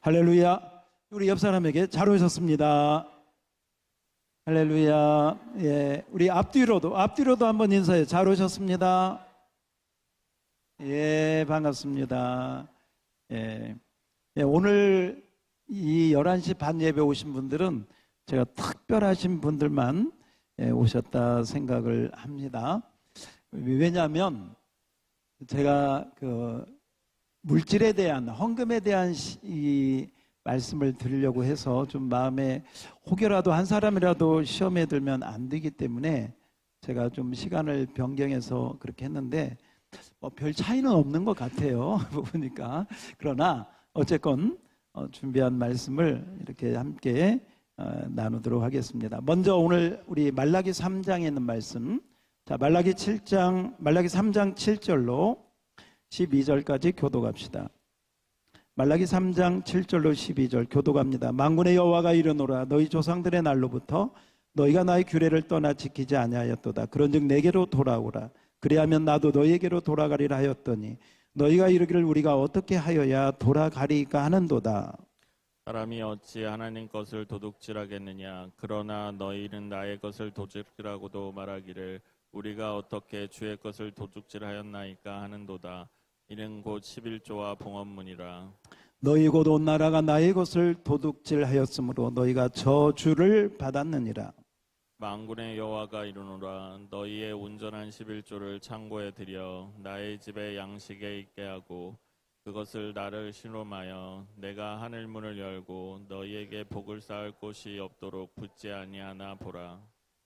할렐루야. 우리 옆 사람에게 잘 오셨습니다. 할렐루야. 예, 우리 앞뒤로도 한번 인사해. 잘 오셨습니다. 예, 반갑습니다. 예, 예, 오늘 이 11시 반 예배 오신 분들은 제가 특별하신 분들만 오셨다 생각을 합니다. 왜냐하면 제가 그 물질에 대한, 헌금에 대한 이 말씀을 드리려고 해서 좀 마음에 혹여라도 한 사람이라도 시험에 들면 안 되기 때문에 제가 좀 시간을 변경해서 그렇게 했는데 별 차이는 없는 것 같아요. 보니까. 그러나 어쨌건 준비한 말씀을 이렇게 함께 나누도록 하겠습니다. 먼저 오늘 우리 말라기 3장에 있는 말씀, 자, 말라기 3장 7절로 12절까지 교독합시다. 말라기 3장 7절로 12절 교독합니다. 만군의 여호와가 이르노라. 너희 조상들의 날로부터 너희가 나의 규례를 떠나 지키지 아니하였도다. 그런즉 내게로 돌아오라. 그리하면 나도 너희에게로 돌아가리라 하였더니 너희가 이르기를 우리가 어떻게 하여야 돌아가리까 하는도다. 사람이 어찌 하나님 것을 도둑질하겠느냐. 그러나 너희는 나의 것을 도둑질하고도 말하기를 우리가 어떻게 주의 것을 도둑질하였나이까 하는도다. 이는 곧 11조와 봉헌문이라. 너희 곧 온 나라가 나의 것을 도둑질하였으므로 너희가 저주를 받았느니라. 만군의 여호와가 이르노라. 너희의 온전한 11조를 창고에 들여 나의 집에 양식에 있게 하고 그것을 나를 신음하여 내가 하늘 문을 열고 너희에게 복을 쌓을 곳이 없도록 붙지 아니하나 보라.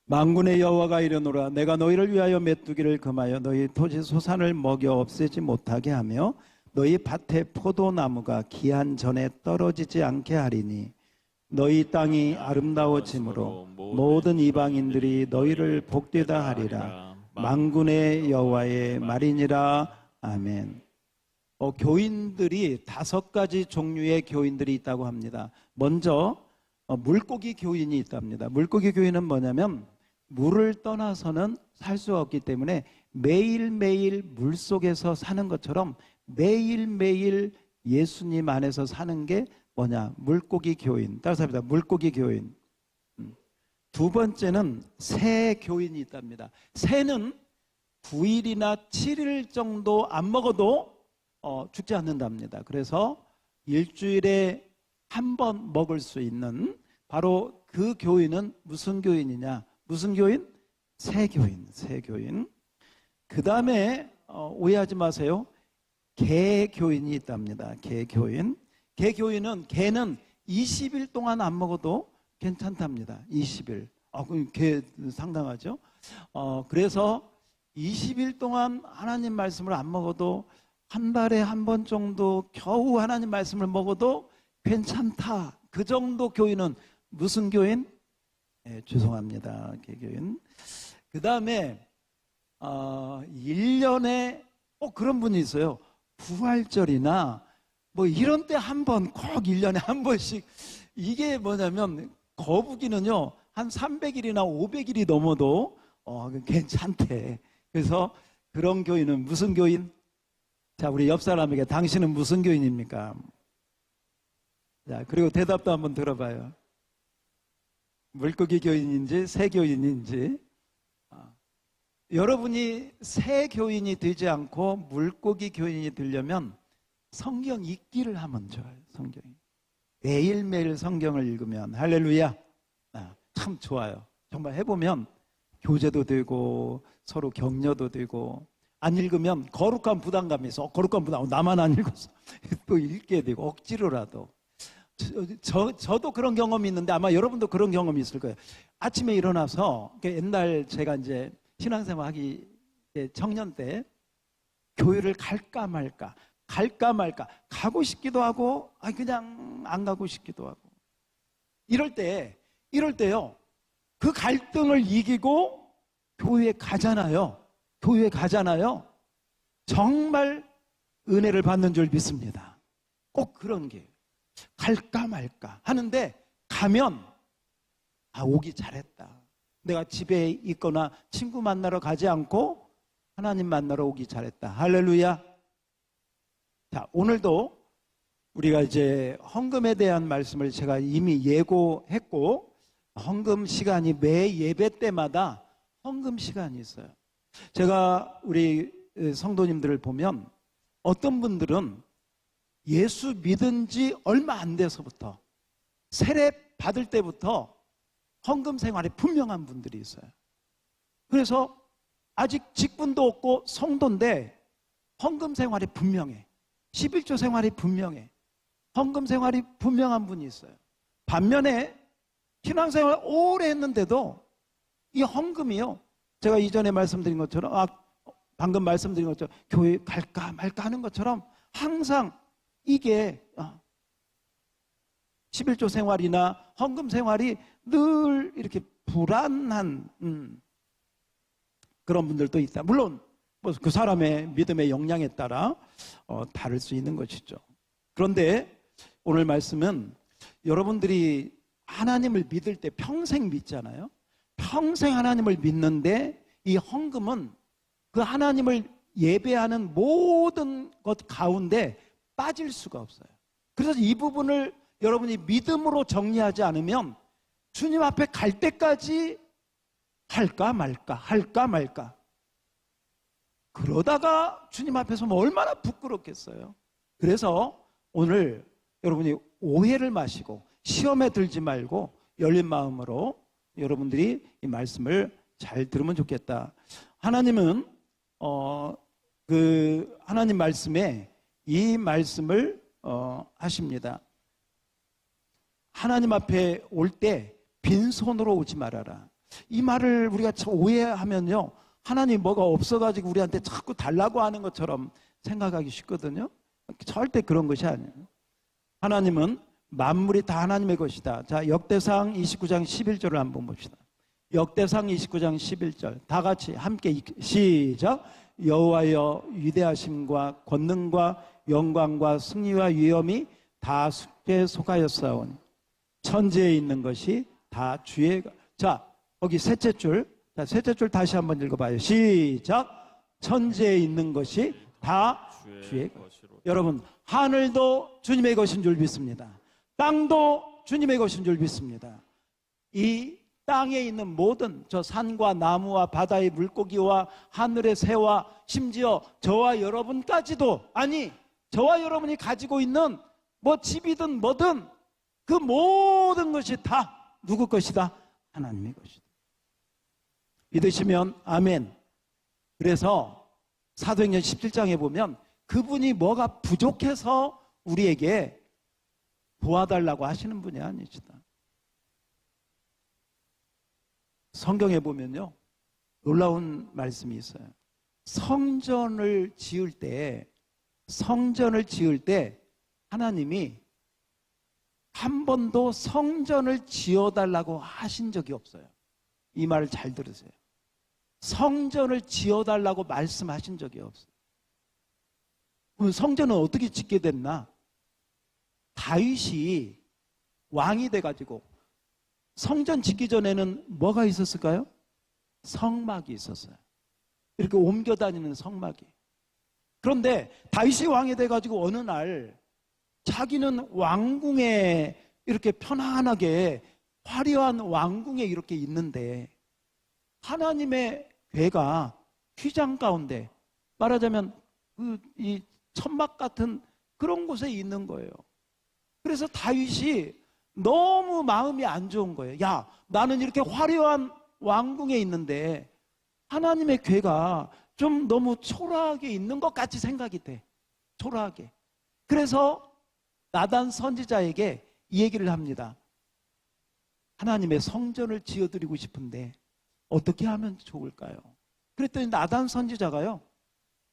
만군의 여호와가 이르노라. 내가 너희를 위하여 메뚜기를 금하여 너희 토지 소산을 먹여 없애지 못하게 하며 너희 밭에 포도나무가 기한 전에 떨어지지 않게 하리니 너희 땅이 아름다워짐으로 모든 이방인들이 너희를 복되다 하리라. 만군의 여호와의 말이니라. 아멘. 교인들이 5가지 종류의 교인들이 있다고 합니다. 먼저 물고기 교인이 있답니다. 물고기 교인은 뭐냐면 물을 떠나서는 살 수 없기 때문에 매일매일 물속에서 사는 것처럼 매일매일 예수님 안에서 사는 게 뭐냐? 물고기 교인. 따라서 합니다. 물고기 교인. 두 번째는 새 교인이 있답니다. 새는 9일이나 7일 정도 안 먹어도 죽지 않는답니다. 그래서 일주일에 한 번 먹을 수 있는 바로 그 교인은 무슨 교인이냐? 무슨 교인? 새 교인, 새 교인. 그 다음에 오해하지 마세요. 개 교인이 있답니다. 개 교인. 개 교인은 개는 20일 동안 안 먹어도 괜찮답니다. 20일. 그럼 개 상당하죠? 그래서 20일 동안 하나님 말씀을 안 먹어도 한 달에 한 번 정도 겨우 하나님 말씀을 먹어도 괜찮다. 그 정도 교인은 무슨 교인? 죄송합니다. 개교인. 그 다음에 1년에 꼭 그런 분이 있어요. 부활절이나 뭐 이런 때 한 번, 꼭 1년에 한 번씩. 이게 뭐냐면 거북이는요 한 300일이나 500일이 넘어도 괜찮대. 그래서 그런 교인은 무슨 교인? 자, 우리 옆 사람에게 당신은 무슨 교인입니까? 자, 그리고 대답도 한번 들어봐요. 물고기 교인인지 새 교인인지. 여러분이 새 교인이 되지 않고 물고기 교인이 되려면 성경 읽기를 하면 좋아요. 성경이 매일매일 성경을 읽으면 할렐루야. 참 좋아요. 정말 해보면 교제도 되고 서로 격려도 되고, 안 읽으면 거룩한 부담감이 있어. 거룩한 부담. 나만 안 읽었어. 또 읽게 되고 억지로라도. 저도 그런 경험이 있는데 아마 여러분도 그런 경험이 있을 거예요. 아침에 일어나서 옛날 제가 이제 신앙생활 하기 청년 때 교회를 갈까 말까 가고 싶기도 하고 그냥 안 가고 싶기도 하고 이럴 때요 그 갈등을 이기고 교회에 가잖아요. 정말 은혜를 받는 줄 믿습니다. 꼭 그런 게 갈까 말까 하는데 가면 오기 잘했다. 내가 집에 있거나 친구 만나러 가지 않고 하나님 만나러 오기 잘했다. 할렐루야. 자, 오늘도 우리가 이제 헌금에 대한 말씀을 제가 이미 예고했고, 헌금 시간이 매 예배 때마다 헌금 시간이 있어요. 제가 우리 성도님들을 보면 어떤 분들은 예수 믿은 지 얼마 안 돼서부터, 세례 받을 때부터 헌금 생활이 분명한 분들이 있어요. 그래서 아직 직분도 없고 성도인데 헌금 생활이 분명해. 11조 생활이 분명해. 헌금 생활이 분명한 분이 있어요. 반면에 신앙생활 오래 했는데도 이 헌금이요, 제가 이전에 말씀드린 것처럼, 방금 말씀드린 것처럼 교회 갈까 말까 하는 것처럼 항상 이게 11조 생활이나 헌금 생활이 늘 이렇게 불안한 그런 분들도 있다. 물론 뭐 그 사람의 믿음의 역량에 따라 다를 수 있는 것이죠. 그런데 오늘 말씀은 여러분들이 하나님을 믿을 때 평생 믿잖아요. 평생 하나님을 믿는데 이 헌금은 그 하나님을 예배하는 모든 것 가운데 빠질 수가 없어요. 그래서 이 부분을 여러분이 믿음으로 정리하지 않으면 주님 앞에 갈 때까지 할까 말까 그러다가 주님 앞에서 뭐 얼마나 부끄럽겠어요. 그래서 오늘 여러분이 오해를 마시고 시험에 들지 말고 열린 마음으로 여러분들이 이 말씀을 잘 들으면 좋겠다. 하나님은 그 하나님 말씀에 이 말씀을 하십니다. 하나님 앞에 올 때 빈손으로 오지 말아라. 이 말을 우리가 오해하면요, 하나님 뭐가 없어가지고 우리한테 자꾸 달라고 하는 것처럼 생각하기 쉽거든요. 절대 그런 것이 아니에요. 하나님은 만물이 다 하나님의 것이다. 자, 역대상 29장 11절을 한번 봅시다. 역대상 29장 11절 다 같이 함께 시작. 여호와여, 위대하심과 권능과 영광과 승리와 위엄이 다 주께 속하였사오니 천지에 있는 것이 다 주의. 자, 거기 셋째 줄, 자, 셋째 줄 다시 한번 읽어봐요. 시작. 천지에 있는 것이 다 주의 것이로. 여러분, 하늘도 주님의 것인 줄 믿습니다. 땅도 주님의 것인 줄 믿습니다. 이 땅에 있는 모든 저 산과 나무와 바다의 물고기와 하늘의 새와 심지어 저와 여러분까지도, 아니 저와 여러분이 가지고 있는 뭐 집이든 뭐든 그 모든 것이 다 누구 것이다? 하나님의 것이다. 믿으시면 아멘. 그래서 사도행전 17장에 보면 그분이 뭐가 부족해서 우리에게 도와달라고 하시는 분이 아니시다. 성경에 보면요, 놀라운 말씀이 있어요. 성전을 지을 때 하나님이 한 번도 성전을 지어달라고 하신 적이 없어요. 이 말을 잘 들으세요. 성전을 지어달라고 말씀하신 적이 없어요. 그럼 성전은 어떻게 짓게 됐나? 다윗이 왕이 돼가지고 성전 짓기 전에는 뭐가 있었을까요? 성막이 있었어요. 이렇게 옮겨 다니는 성막이. 그런데 다윗이 왕이 돼가지고 어느 날 자기는 왕궁에 이렇게 편안하게 화려한 왕궁에 이렇게 있는데 하나님의 궤가 휘장 가운데, 말하자면 이 천막 같은 그런 곳에 있는 거예요. 그래서 다윗이 너무 마음이 안 좋은 거예요. 야, 나는 이렇게 화려한 왕궁에 있는데 하나님의 궤가 좀 너무 초라하게 있는 것 같이 생각이 돼. 초라하게. 그래서 나단 선지자에게 이 얘기를 합니다. 하나님의 성전을 지어드리고 싶은데 어떻게 하면 좋을까요? 그랬더니 나단 선지자가요,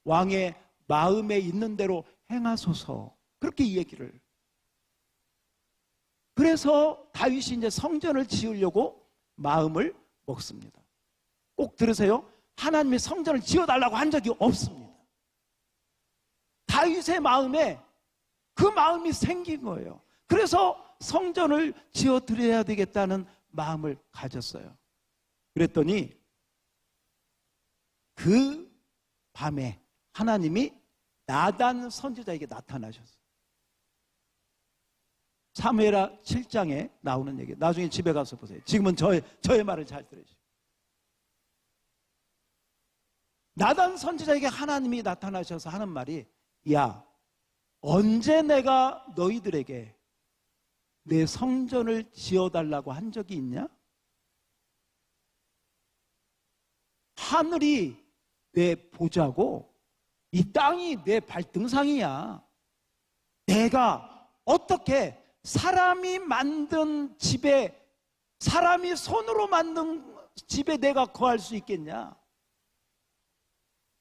왕의 마음에 있는 대로 행하소서, 그렇게 이 얘기를. 그래서 다윗이 이제 성전을 지으려고 마음을 먹습니다. 꼭 들으세요. 하나님의 성전을 지어달라고 한 적이 없습니다. 다윗의 마음에 그 마음이 생긴 거예요. 그래서 성전을 지어드려야 되겠다는 마음을 가졌어요. 그랬더니 그 밤에 하나님이 나단 선지자에게 나타나셨어요. 사무엘하 7장에 나오는 얘기. 나중에 집에 가서 보세요. 지금은 저의 말을 잘 들으시고. 나단 선지자에게 하나님이 나타나셔서 하는 말이, 야, 언제 내가 너희들에게 내 성전을 지어달라고 한 적이 있냐? 하늘이 내 보좌고 이 땅이 내 발등상이야. 내가 어떻게 사람이 만든 집에, 사람이 손으로 만든 집에 내가 거할 수 있겠냐?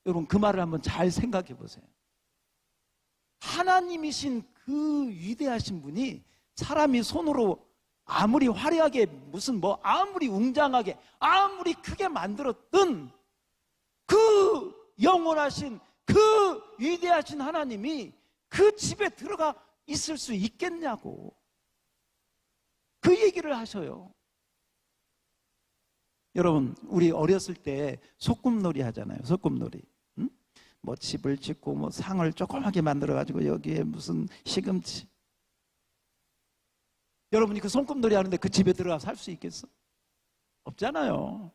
여러분, 그 말을 한번 잘 생각해 보세요. 하나님이신 그 위대하신 분이 사람이 손으로 아무리 화려하게, 무슨 뭐 아무리 웅장하게, 아무리 크게 만들었든 그 영원하신 그 위대하신 하나님이 그 집에 들어가 있을 수 있겠냐고, 그 얘기를 하셔요. 여러분, 우리 어렸을 때 소꿉놀이 하잖아요. 소꿉놀이. 응? 뭐 집을 짓고 뭐 상을 조그맣게 만들어 가지고 여기에 무슨 시금치. 여러분이 그 소꿉놀이 하는데 그 집에 들어가 살 수 있겠어? 없잖아요.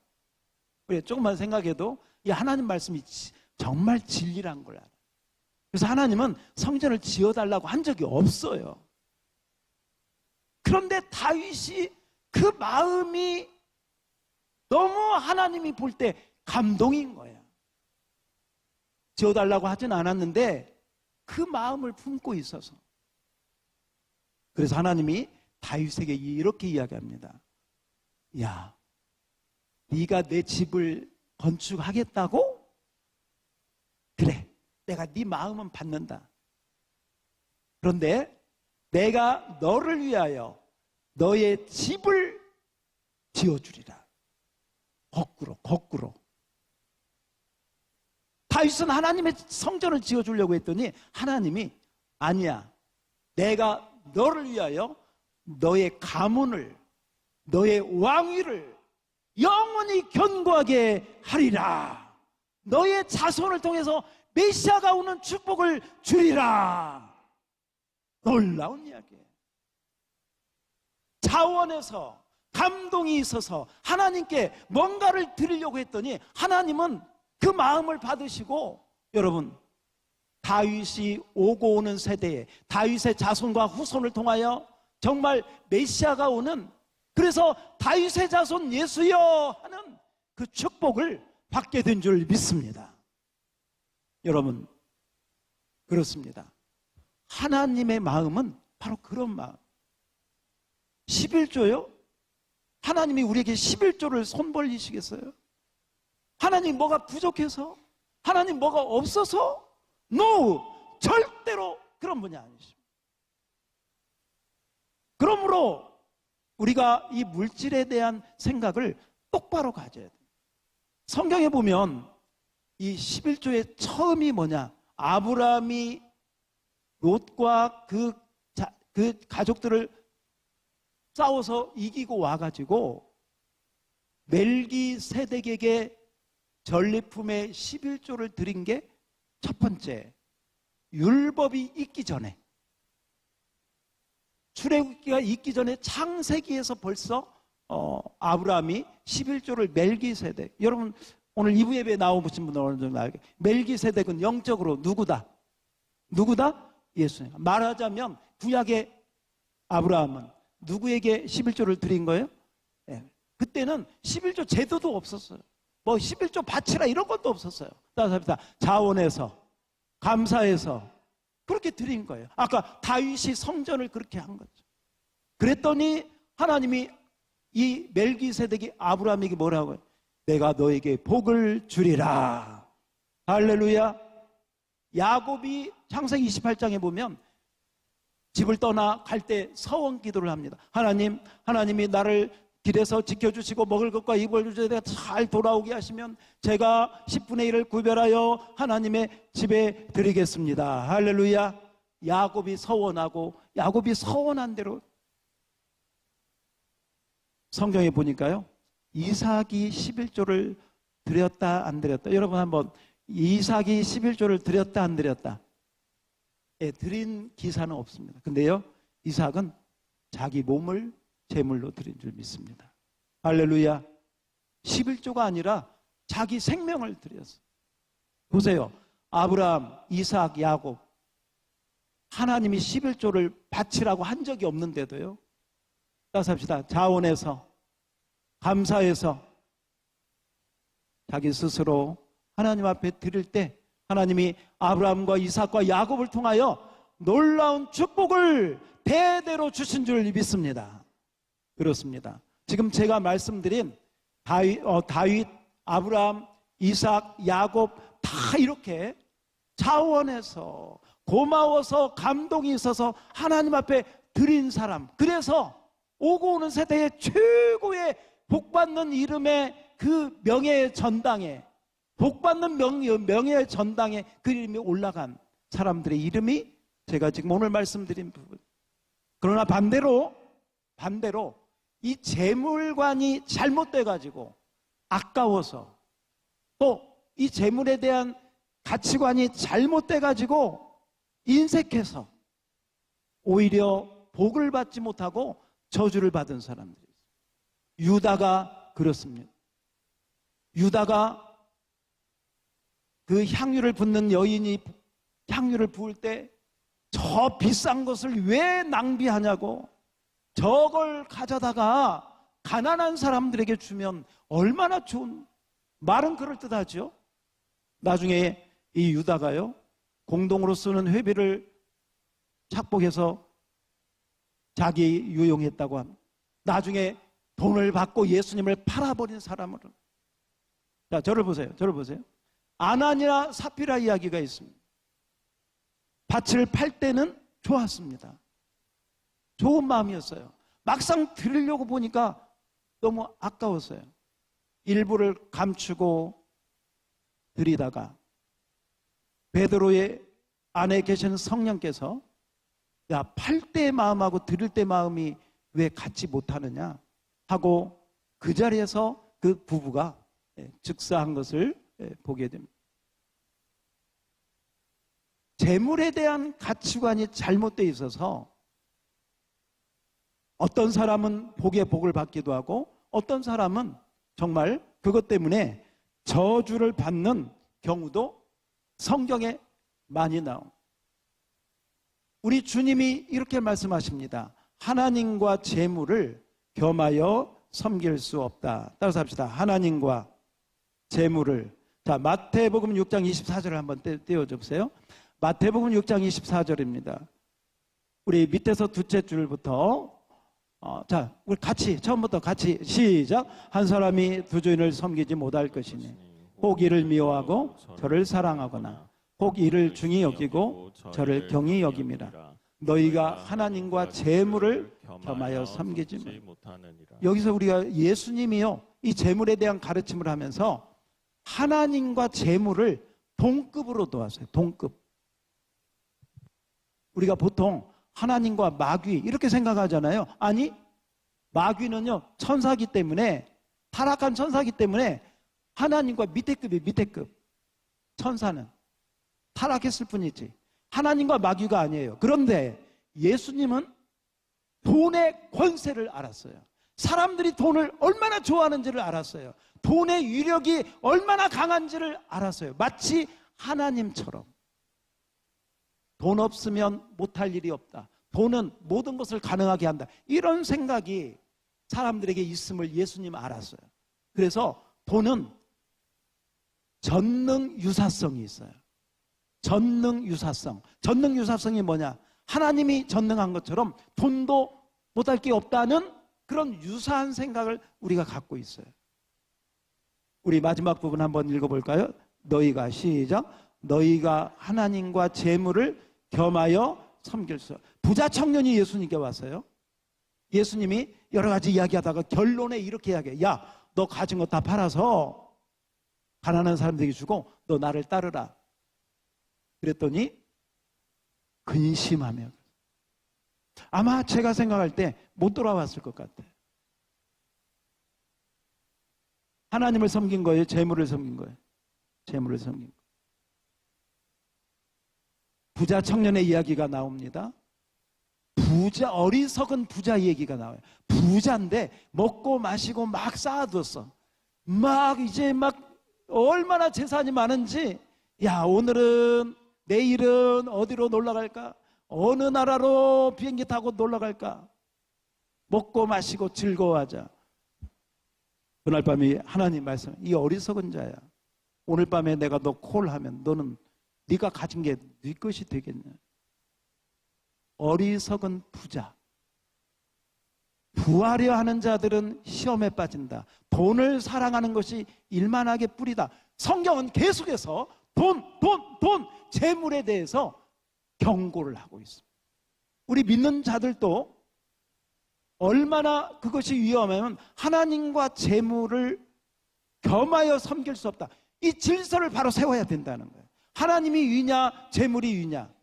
그래, 조금만 생각해도 이 하나님 말씀이 정말 진리란 걸 알아요. 그래서 하나님은 성전을 지어달라고 한 적이 없어요. 그런데 다윗이 그 마음이 너무 하나님이 볼 때 감동인 거야. 지어달라고 하진 않았는데 그 마음을 품고 있어서. 그래서 하나님이 다윗에게 이렇게 이야기합니다. 야, 네가 내 집을 건축하겠다고? 그래, 내가 네 마음은 받는다. 그런데 내가 너를 위하여 너의 집을 지어주리라. 거꾸로. 다윗은 하나님의 성전을 지어주려고 했더니 하나님이 아니야, 내가 너를 위하여 너의 가문을, 너의 왕위를 영원히 견고하게 하리라. 너의 자손을 통해서 메시아가 오는 축복을 주리라. 놀라운 이야기예요. 자원에서 감동이 있어서 하나님께 뭔가를 드리려고 했더니 하나님은 그 마음을 받으시고, 여러분, 다윗이 오고 오는 세대에 다윗의 자손과 후손을 통하여 정말 메시아가 오는, 그래서 다윗의 자손 예수여 하는 그 축복을 받게 된 줄 믿습니다. 여러분, 그렇습니다. 하나님의 마음은 바로 그런 마음. 11조요? 하나님이 우리에게 11조를 손 벌리시겠어요? 하나님 뭐가 부족해서? 하나님 뭐가 없어서? No! 절대로 그런 분이 아니십니다. 그러므로 우리가 이 물질에 대한 생각을 똑바로 가져야 돼요. 성경에 보면 이 11조의 처음이 뭐냐? 아브라함이 롯과 그 가족들을 싸워서 이기고 와가지고 멜기세덱에게 전리품의 11조를 드린 게 첫 번째, 율법이 있기 전에, 출애굽기가 있기 전에 창세기에서 벌써 아브라함이 11조를 멜기세덱, 여러분 오늘 2부 예배에 나오신 분들 어느 정도 알게, 멜기세덱은 영적으로 누구다? 예수님. 말하자면 구약의 아브라함은 누구에게 11조를 드린 거예요? 네. 그때는 11조 제도도 없었어요. 뭐 11조 바치라 이런 것도 없었어요. 자원해서, 감사해서 그렇게 드린 거예요. 아까 다윗이 성전을 그렇게 한 거죠. 그랬더니 하나님이 이 멜기세덱이 아브라함에게 뭐라고 해요? 내가 너에게 복을 주리라. 할렐루야. 야곱이 창세기 28장에 보면 집을 떠나 갈 때 서원 기도를 합니다. 하나님이 나를 길에서 지켜주시고 먹을 것과 입을 주셔서 잘 돌아오게 하시면 제가 10분의 1을 구별하여 하나님의 집에 드리겠습니다. 할렐루야. 야곱이 서원하고, 야곱이 서원한 대로 성경에 보니까요, 이삭이 11조를 드렸다 안 드렸다? 여러분 한번 이삭이 11조를 드렸다 안 드렸다? 예, 드린 기사는 없습니다. 근데요, 이삭은 자기 몸을 제물로 드린 줄 믿습니다. 할렐루야. 11조가 아니라 자기 생명을 드렸어요. 보세요. 아브라함, 이삭, 야곱. 하나님이 11조를 바치라고 한 적이 없는데도요. 따라삽시다. 자원해서, 감사해서 자기 스스로 하나님 앞에 드릴 때 하나님이 아브라함과 이삭과 야곱을 통하여 놀라운 축복을 대대로 주신 줄 믿습니다. 그렇습니다. 지금 제가 말씀드린 다윗, 아브라함, 이삭, 야곱 다 이렇게 자원해서 고마워서 감동이 있어서 하나님 앞에 드린 사람. 그래서 오고 오는 세대의 최고의 복받는 이름의 그 명예의 전당에, 복받는 명예의 전당에 그 이름이 올라간 사람들의 이름이 제가 지금 오늘 말씀드린 부분. 그러나 반대로 이 재물관이 잘못돼 가지고 아까워서, 또 이 재물에 대한 가치관이 잘못돼 가지고 인색해서 오히려 복을 받지 못하고 저주를 받은 사람들이 있어요. 유다가 그렇습니다. 유다가 그 향유를 붓는 여인이 향유를 부을 때 저 비싼 것을 왜 낭비하냐고, 저걸 가져다가 가난한 사람들에게 주면 얼마나 좋은, 말은 그럴듯하죠. 나중에 이 유다가요, 공동으로 쓰는 회비를 착복해서 자기 유용했다고 합니다. 나중에 돈을 받고 예수님을 팔아버린 사람으로. 자, 저를 보세요. 아나니아 사피라 이야기가 있습니다. 밭을 팔 때는 좋았습니다. 좋은 마음이었어요. 막상 드리려고 보니까 너무 아까웠어요. 일부를 감추고 드리다가 베드로의 안에 계시는 성령께서, 야, 팔 때의 마음하고 드릴 때 마음이 왜 같지 못하느냐 하고 그 자리에서 그 부부가 즉사한 것을 보게 됩니다. 재물에 대한 가치관이 잘못되어 있어서 어떤 사람은 복에 복을 받기도 하고 어떤 사람은 정말 그것 때문에 저주를 받는 경우도 성경에 많이 나옵니다. 우리 주님이 이렇게 말씀하십니다. 하나님과 재물을 겸하여 섬길 수 없다. 따라서 합시다. 하나님과 재물을. 자, 마태복음 6장 24절을 한번 띄워줘 보세요. 마태복음 6장 24절입니다. 우리 밑에서 두째 줄부터 자, 우리 같이 처음부터 같이 시작. 한 사람이 두 주인을 섬기지 못할 것이니 혹 이를 미워하고 저를 사랑하거나 혹 이를 중히 여기고 저를 경히 여김이라. 너희가 하나님과 재물을 겸하여 섬기지 못하느니라. 여기서 우리가 예수님이요, 이 재물에 대한 가르침을 하면서 하나님과 재물을 동급으로 놓았어요. 동급. 우리가 보통 하나님과 마귀 이렇게 생각하잖아요. 아니, 마귀는요 천사기 때문에, 타락한 천사기 때문에 하나님과 밑에 급이 밑에 급. 천사는 타락했을 뿐이지 하나님과 마귀가 아니에요. 그런데 예수님은 돈의 권세를 알았어요. 사람들이 돈을 얼마나 좋아하는지를 알았어요. 돈의 위력이 얼마나 강한지를 알았어요. 마치 하나님처럼. 돈 없으면 못할 일이 없다. 돈은 모든 것을 가능하게 한다. 이런 생각이 사람들에게 있음을 예수님 알았어요. 그래서 돈은 전능 유사성이 있어요. 전능 유사성. 전능 유사성이 뭐냐? 하나님이 전능한 것처럼 돈도 못할 게 없다는 그런 유사한 생각을 우리가 갖고 있어요. 우리 마지막 부분 한번 읽어볼까요? 너희가 시작. 너희가 하나님과 재물을 겸하여 섬길 수. 부자 청년이 예수님께 왔어요. 예수님이 여러 가지 이야기하다가 결론에 이렇게 이야기해요. 야, 너 가진 거 다 팔아서 가난한 사람들에게 주고 너 나를 따르라. 그랬더니 근심하며, 아마 제가 생각할 때 못 돌아왔을 것 같아요. 하나님을 섬긴 거예요? 재물을 섬긴 거예요? 재물을 섬긴 거예요. 부자 청년의 이야기가 나옵니다. 어리석은 부자 얘기가 나와요. 부자인데 먹고 마시고 막 쌓아뒀어. 막 이제 막 얼마나 재산이 많은지, 야, 오늘은 내일은 어디로 놀러 갈까? 어느 나라로 비행기 타고 놀러 갈까? 먹고 마시고 즐거워하자. 그날 밤에 하나님 말씀, 이 어리석은 자야, 오늘 밤에 내가 너 콜하면 너는 네가 가진 게 네 것이 되겠냐? 어리석은 부자. 부하려 하는 자들은 시험에 빠진다. 돈을 사랑하는 것이 일만하게 뿌리다. 성경은 계속해서 돈, 재물에 대해서 경고를 하고 있습니다. 우리 믿는 자들도 얼마나 그것이 위험하면 하나님과 재물을 겸하여 섬길 수 없다. 이 질서를 바로 세워야 된다는 거예요. 하나님이 위냐, 재물이 위냐,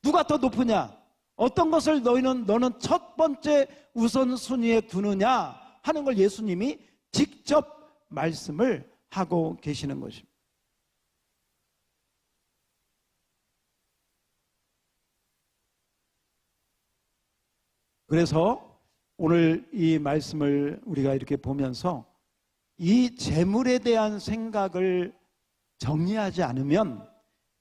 누가 더 높으냐, 어떤 것을 너는 첫 번째 우선순위에 두느냐 하는 걸 예수님이 직접 말씀을 하고 계시는 것입니다. 그래서 오늘 이 말씀을 우리가 이렇게 보면서 이 재물에 대한 생각을 정리하지 않으면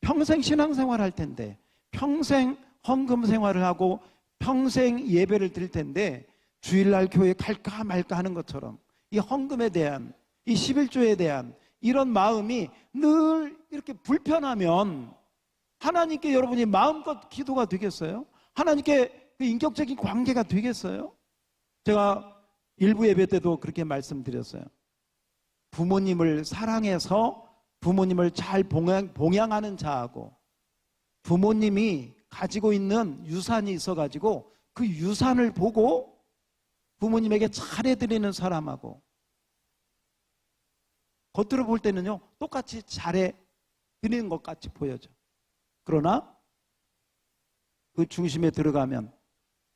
평생 신앙생활 할 텐데, 평생 헌금 생활을 하고 평생 예배를 드릴 텐데, 주일날 교회 갈까 말까 하는 것처럼 이 헌금에 대한, 이 11조에 대한 이런 마음이 늘 이렇게 불편하면 하나님께 여러분이 마음껏 기도가 되겠어요? 하나님께 그 인격적인 관계가 되겠어요? 제가 일부 예배 때도 그렇게 말씀드렸어요. 부모님을 사랑해서 부모님을 잘 봉양하는 자하고, 부모님이 가지고 있는 유산이 있어가지고 그 유산을 보고 부모님에게 잘해드리는 사람하고, 겉으로 볼 때는요 똑같이 잘해드리는 것 같이 보여져. 그러나 그 중심에 들어가면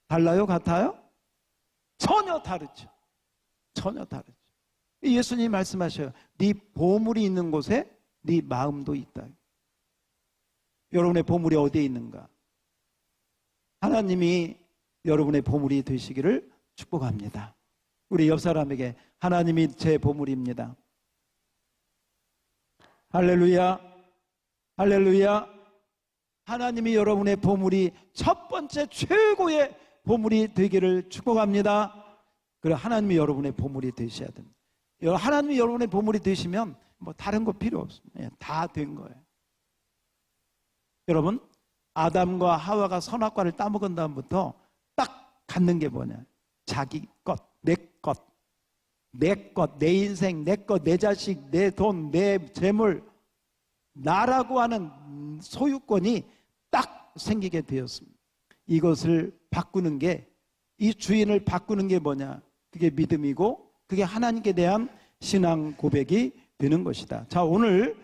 달라요? 같아요? 전혀 다르죠. 전혀 다르죠. 예수님이 말씀하셔요. 네 보물이 있는 곳에 네 마음도 있다. 여러분의 보물이 어디에 있는가? 하나님이 여러분의 보물이 되시기를 축복합니다. 우리 옆 사람에게 하나님이 제 보물입니다. 할렐루야, 할렐루야. 하나님이 여러분의 보물이 첫 번째 최고의 보물이 되기를 축복합니다. 그래, 하나님이 여러분의 보물이 되셔야 됩니다. 하나님이 여러분의 보물이 되시면 뭐 다른 거 필요 없습니다. 다 된 거예요. 여러분, 아담과 하와가 선악과를 따먹은 다음부터 딱 갖는 게 뭐냐? 자기 것, 내 것, 내 인생, 내 것, 내 자식, 내 돈, 내 재물, 나라고 하는 소유권이 딱 생기게 되었습니다. 이것을 바꾸는 게, 이 주인을 바꾸는 게 뭐냐? 그게 믿음이고, 그게 하나님께 대한 신앙 고백이 되는 것이다. 자, 오늘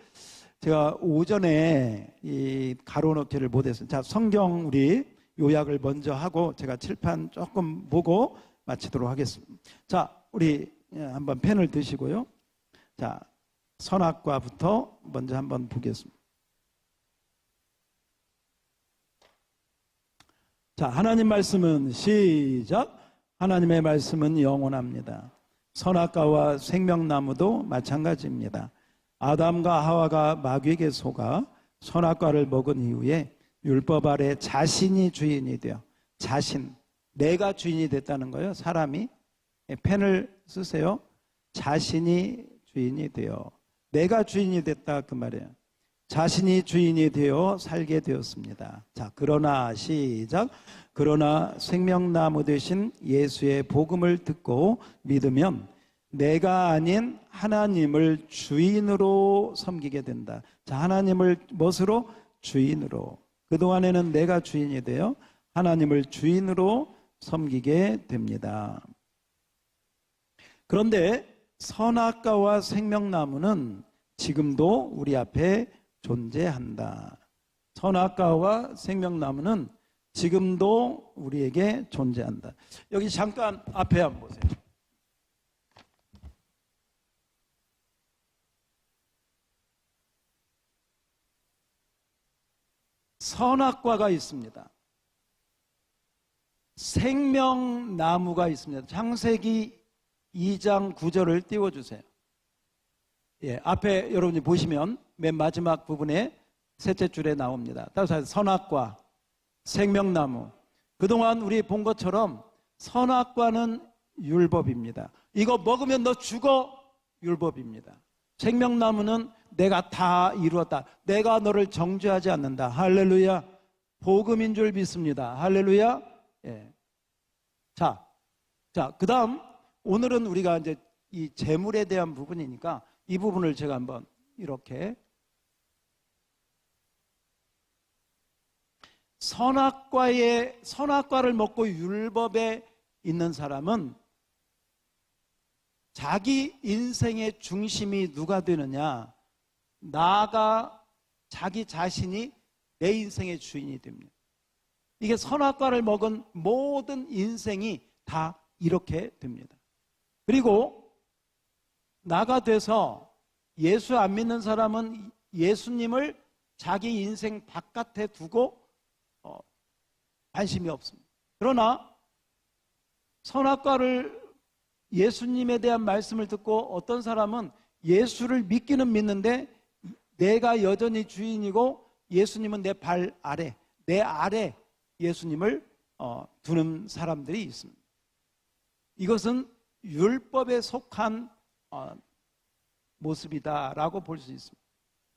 제가 오전에 이 가로놓기를 못했어요. 자, 성경 우리 요약을 먼저 하고 제가 칠판 조금 보고 마치도록 하겠습니다. 자, 우리 한번 펜을 드시고요. 자, 선악과부터 먼저 한번 보겠습니다. 자, 하나님 말씀은 시작. 하나님의 말씀은 영원합니다. 선악과와 생명나무도 마찬가지입니다. 아담과 하와가 마귀에게 속아 선악과를 먹은 이후에 율법 아래 자신이 주인이 되어, 자신, 내가 주인이 됐다는 거예요. 사람이. 펜을 쓰세요. 자신이 주인이 되어, 내가 주인이 됐다 그 말이에요. 자신이 주인이 되어 살게 되었습니다. 자, 그러나 시작. 그러나 생명나무 되신 예수의 복음을 듣고 믿으면 내가 아닌 하나님을 주인으로 섬기게 된다. 자, 하나님을 무엇으로? 주인으로. 그동안에는 내가 주인이 되어 하나님을 주인으로 섬기게 됩니다. 그런데 선악과와 생명나무는 지금도 우리 앞에 존재한다. 선악과와 생명나무는 지금도 우리에게 존재한다. 여기 잠깐 앞에 한번 보세요. 선악과가 있습니다. 생명나무가 있습니다. 창세기 2장 9절을 띄워주세요. 예, 앞에 여러분이 보시면 맨 마지막 부분에 셋째 줄에 나옵니다. 따라서 선악과 생명나무. 그동안 우리 본 것처럼 선악과는 율법입니다. 이거 먹으면 너 죽어, 율법입니다. 생명나무는 내가 다 이루었다. 내가 너를 정죄하지 않는다. 할렐루야. 복음인 줄 믿습니다. 할렐루야. 예. 자, 그 다음 오늘은 우리가 이제 이 재물에 대한 부분이니까 이 부분을 제가 한번 이렇게 선악과를 먹고 율법에 있는 사람은 자기 인생의 중심이 누가 되느냐? 나가 자기 자신이 내 인생의 주인이 됩니다. 이게 선악과를 먹은 모든 인생이 다 이렇게 됩니다. 그리고 나가 돼서 예수 안 믿는 사람은 예수님을 자기 인생 바깥에 두고 관심이 없습니다. 그러나 선악과를 예수님에 대한 말씀을 듣고 어떤 사람은 예수를 믿기는 믿는데 내가 여전히 주인이고 예수님은 내 발 아래, 내 아래 예수님을 두는 사람들이 있습니다. 이것은 율법에 속한 모습이다라고 볼 수 있습니다.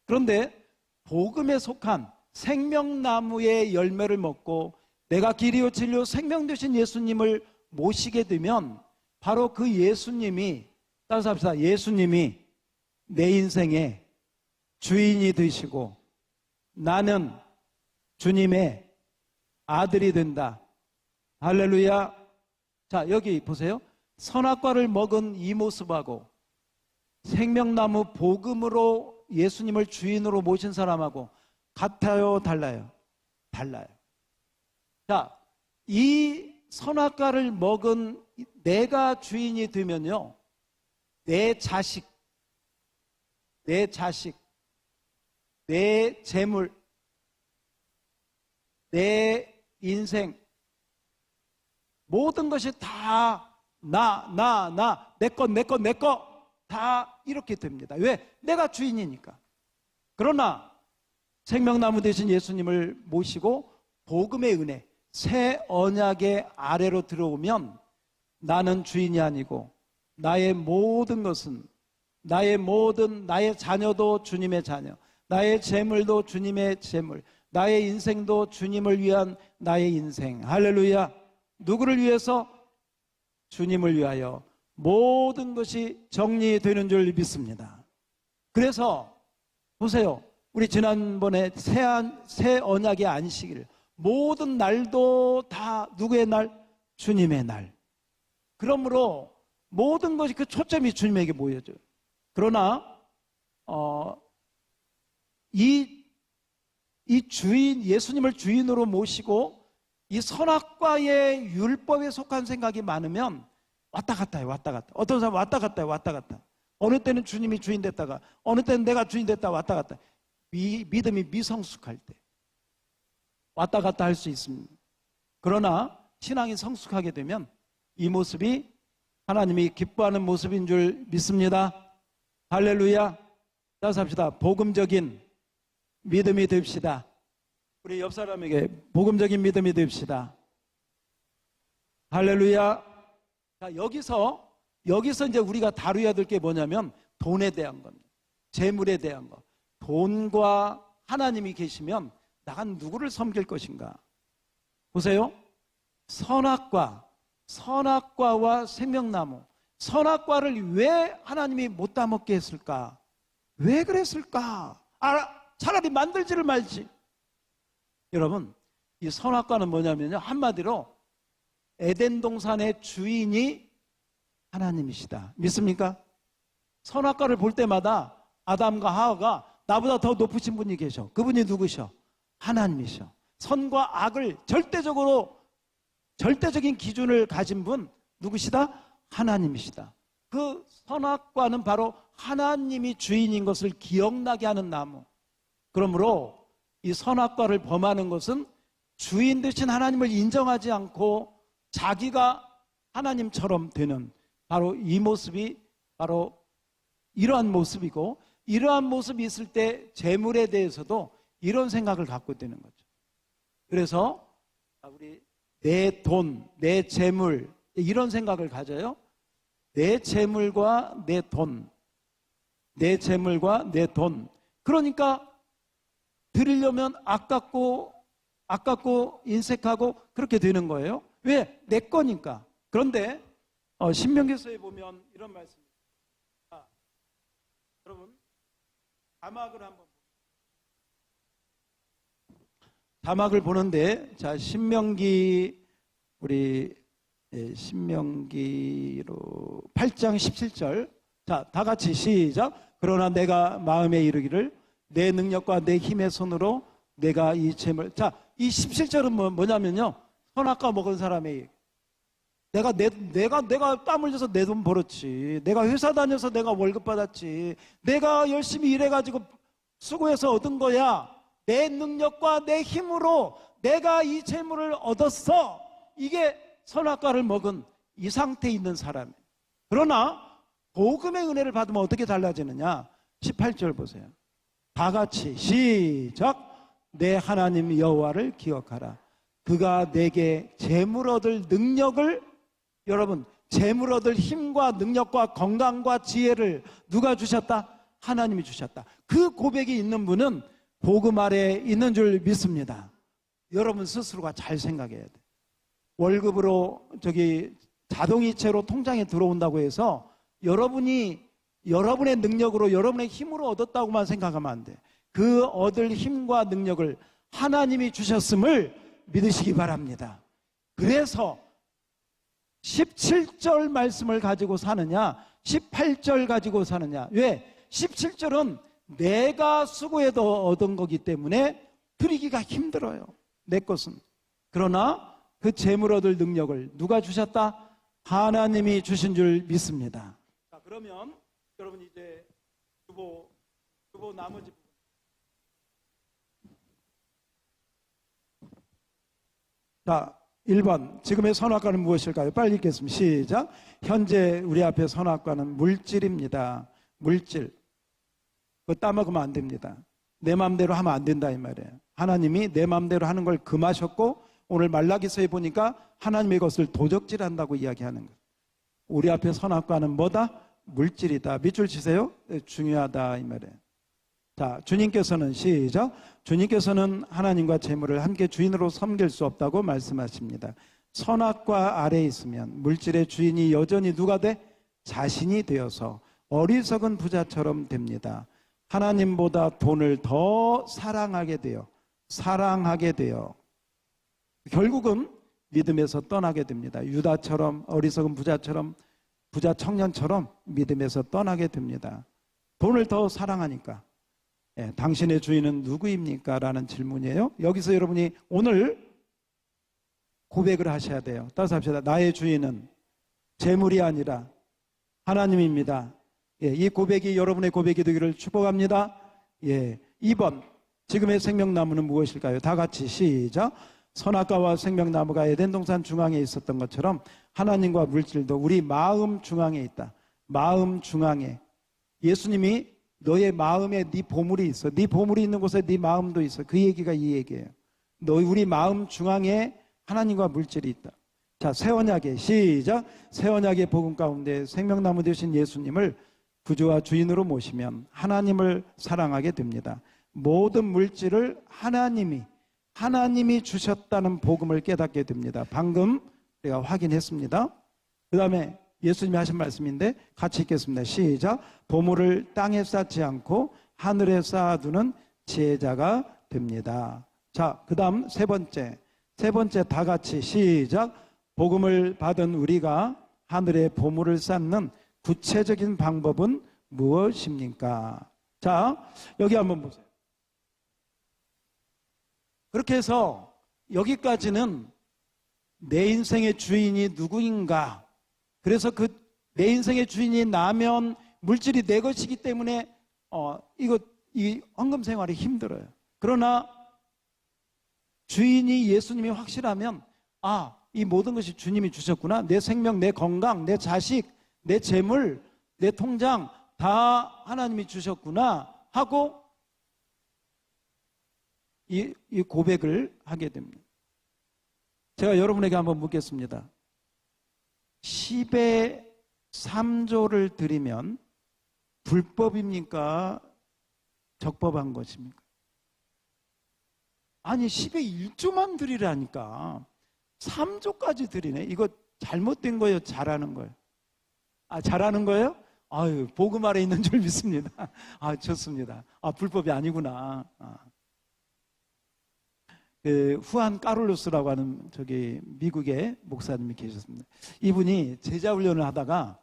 그런데 복음에 속한 생명나무의 열매를 먹고 내가 길이요 진리요 생명 되신 예수님을 모시게 되면 바로 그 예수님이, 따라서 합시다. 예수님이 내 인생의 주인이 되시고 나는 주님의 아들이 된다. 할렐루야. 자, 여기 보세요. 선악과를 먹은 이 모습하고 생명나무 복음으로 예수님을 주인으로 모신 사람하고 같아요, 달라요? 달라요. 자, 이 선악과를 먹은 내가 주인이 되면요, 내 자식, 내 재물, 내 인생, 모든 것이 다 내 것 다 이렇게 됩니다. 왜? 내가 주인이니까. 그러나 생명나무 되신 예수님을 모시고 복음의 은혜, 새 언약의 아래로 들어오면 나는 주인이 아니고 나의 모든 것은 나의 자녀도 주님의 자녀, 나의 재물도 주님의 재물, 나의 인생도 주님을 위한 나의 인생. 할렐루야. 누구를 위해서? 주님을 위하여 모든 것이 정리되는 줄 믿습니다. 그래서 보세요. 우리 지난번에 새 언약의 안식일, 모든 날도 다 누구의 날? 주님의 날. 그러므로 모든 것이 그 초점이 주님에게 모여져요. 그러나 이 주인, 예수님을 주인으로 모시고 이 선악과의 율법에 속한 생각이 많으면 왔다 갔다 해요. 왔다 갔다. 어떤 사람은 왔다 갔다 해요. 왔다 갔다. 어느 때는 주님이 주인 됐다가 어느 때는 내가 주인 됐다 왔다 갔다. 믿음이 미성숙할 때 왔다 갔다 할 수 있습니다. 그러나 신앙이 성숙하게 되면 이 모습이 하나님이 기뻐하는 모습인 줄 믿습니다. 할렐루야. 따라서 합시다. 복음적인 믿음이 됩시다. 우리 옆 사람에게 복음적인 믿음이 됩시다. 할렐루야. 자, 여기서 이제 우리가 다루어야 될 게 뭐냐면 돈에 대한 겁니다. 재물에 대한 것. 돈과 하나님이 계시면 나는 누구를 섬길 것인가? 보세요. 선악과와 생명나무. 선악과를 왜 하나님이 못 따먹게 했을까? 왜 그랬을까? 차라리 만들지를 말지. 여러분, 이 선악과는 뭐냐면요, 한마디로 에덴 동산의 주인이 하나님이시다. 믿습니까? 선악과를 볼 때마다 아담과 하와가 나보다 더 높으신 분이 계셔. 그분이 누구셔? 하나님이셔. 선과 악을 절대적인 기준을 가진 분 누구시다? 하나님이시다. 그 선악과는 바로 하나님이 주인인 것을 기억나게 하는 나무. 그러므로 이 선악과를 범하는 것은 주인 되신 하나님을 인정하지 않고 자기가 하나님처럼 되는 바로 이 모습이 바로 이러한 모습이고, 이러한 모습이 있을 때 재물에 대해서도 이런 생각을 갖고 되는 거죠. 그래서 우리 내 돈, 내 재물 이런 생각을 가져요. 내 재물과 내 돈, 내 재물과 내 돈. 그러니까 드리려면 아깝고 인색하고 그렇게 되는 거예요. 왜? 내 거니까. 그런데 신명기서에 보면 이런 말씀입니다. 여러분 자막을 한번 자막을 보는데, 자, 신명기 우리 신명기로 8장 17절. 자, 다 같이 시작. 그러나 내가 마음에 이르기를 내 능력과 내 힘의 손으로 내가 이 재물. 자, 이 17절은 뭐냐면요, 선악과 먹은 사람의 내가 땀 흘려서 내 돈 벌었지, 내가 회사 다녀서 내가 월급 받았지, 내가 열심히 일해가지고 수고해서 얻은 거야, 내 능력과 내 힘으로 내가 이 재물을 얻었어. 이게 선악과를 먹은 이 상태에 있는 사람. 그러나 복음의 은혜를 받으면 어떻게 달라지느냐? 18절 보세요. 다 같이 시작. 내 하나님 여호와를 기억하라. 그가 내게 재물 얻을 능력을, 여러분, 재물 얻을 힘과 능력과 건강과 지혜를 누가 주셨다? 하나님이 주셨다. 그 고백이 있는 분은 복음 아래에 있는 줄 믿습니다. 여러분 스스로가 잘 생각해야 돼. 월급으로 자동이체로 통장에 들어온다고 해서 여러분이 여러분의 능력으로 여러분의 힘으로 얻었다고만 생각하면 안 돼. 그 얻을 힘과 능력을 하나님이 주셨음을 믿으시기 바랍니다. 그래서 17절 말씀을 가지고 사느냐, 18절 가지고 사느냐. 왜? 17절은 내가 수고해도 얻은 거기 때문에 드리기가 힘들어요, 내 것은. 그러나 그 재물 얻을 능력을 누가 주셨다? 하나님이 주신 줄 믿습니다. 자, 그러면 여러분 이제 주보 나머지 부분. 자, 1번 지금의 선악과는 무엇일까요? 빨리 읽겠습니다. 시작. 현재 우리 앞에 선악과는 물질입니다. 물질. 그거 따먹으면 안 됩니다. 내 마음대로 하면 안 된다 이 말이에요. 하나님이 내 마음대로 하는 걸 금하셨고, 오늘 말라기서에 보니까 하나님의 것을 도적질한다고 이야기하는 거예요. 우리 앞에 선악과는 뭐다? 물질이다. 밑줄 치세요. 네, 중요하다 이 말이에요. 자, 주님께서는 시작. 주님께서는 하나님과 재물을 함께 주인으로 섬길 수 없다고 말씀하십니다. 선악과 아래에 있으면 물질의 주인이 여전히 누가 돼? 자신이 되어서 어리석은 부자처럼 됩니다. 하나님보다 돈을 더 사랑하게 돼요. 결국은 믿음에서 떠나게 됩니다. 유다처럼, 어리석은 부자처럼, 부자 청년처럼 믿음에서 떠나게 됩니다. 돈을 더 사랑하니까. 당신의 주인은 누구입니까? 라는 질문이에요. 여기서 여러분이 오늘 고백을 하셔야 돼요. 따라서 합시다. 나의 주인은 재물이 아니라 하나님입니다. 이 고백이 여러분의 고백이 되기를 축복합니다. 2번 지금의 생명나무는 무엇일까요? 다 같이 시작. 선악과와 생명나무가 에덴 동산 중앙에 있었던 것처럼 하나님과 물질도 우리 마음 중앙에 있다. 마음 중앙에. 예수님이 너의 마음에 네 보물이 있어. 네 보물이 있는 곳에 네 마음도 있어. 그 얘기가 이 얘기예요. 우리 마음 중앙에 하나님과 물질이 있다. 자, 새 언약의 시작. 새 언약의 복음 가운데 생명나무 되신 예수님을 구주와 주인으로 모시면 하나님을 사랑하게 됩니다. 모든 물질을 하나님이 주셨다는 복음을 깨닫게 됩니다. 방금 제가 확인했습니다. 그 다음에 예수님이 하신 말씀인데 같이 읽겠습니다. 시작. 보물을 땅에 쌓지 않고 하늘에 쌓아두는 지혜자가 됩니다. 자, 그 다음 세 번째 다 같이 시작. 복음을 받은 우리가 하늘에 보물을 쌓는 구체적인 방법은 무엇입니까? 자, 여기 한번 보세요. 그렇게 해서 여기까지는 내 인생의 주인이 누구인가, 그래서 내 인생의 주인이 나면 물질이 내 것이기 때문에 이 헌금 생활이 힘들어요. 그러나 주인이 예수님이 확실하면 이 모든 것이 주님이 주셨구나. 내 생명, 내 건강, 내 자식, 내 재물, 내 통장 다 하나님이 주셨구나 하고 이 고백을 하게 됩니다. 제가 여러분에게 한번 묻겠습니다. 10의 3조를 드리면 불법입니까? 적법한 것입니까? 아니 10의 1조만 드리라니까 3조까지 드리네. 이거 잘못된 거예요? 잘하는 거예요? 아, 잘하는 거예요? 아유, 복음 아래 있는 줄 믿습니다. 아, 좋습니다. 아, 불법이 아니구나. 그 후안 까를로스라고 하는 저기 미국의 목사님이 계셨습니다. 이분이 제자 훈련을 하다가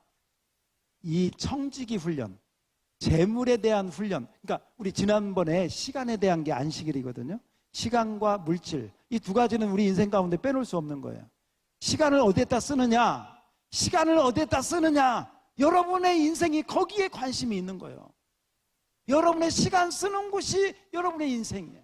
이 청지기 훈련, 재물에 대한 훈련, 그러니까 우리 지난번에 시간에 대한 게 안식일이거든요. 시간과 물질, 이 두 가지는 우리 인생 가운데 빼놓을 수 없는 거예요. 시간을 어디에다 쓰느냐, 시간을 어디에다 쓰느냐, 여러분의 인생이 거기에 관심이 있는 거예요. 여러분의 시간 쓰는 곳이 여러분의 인생이에요.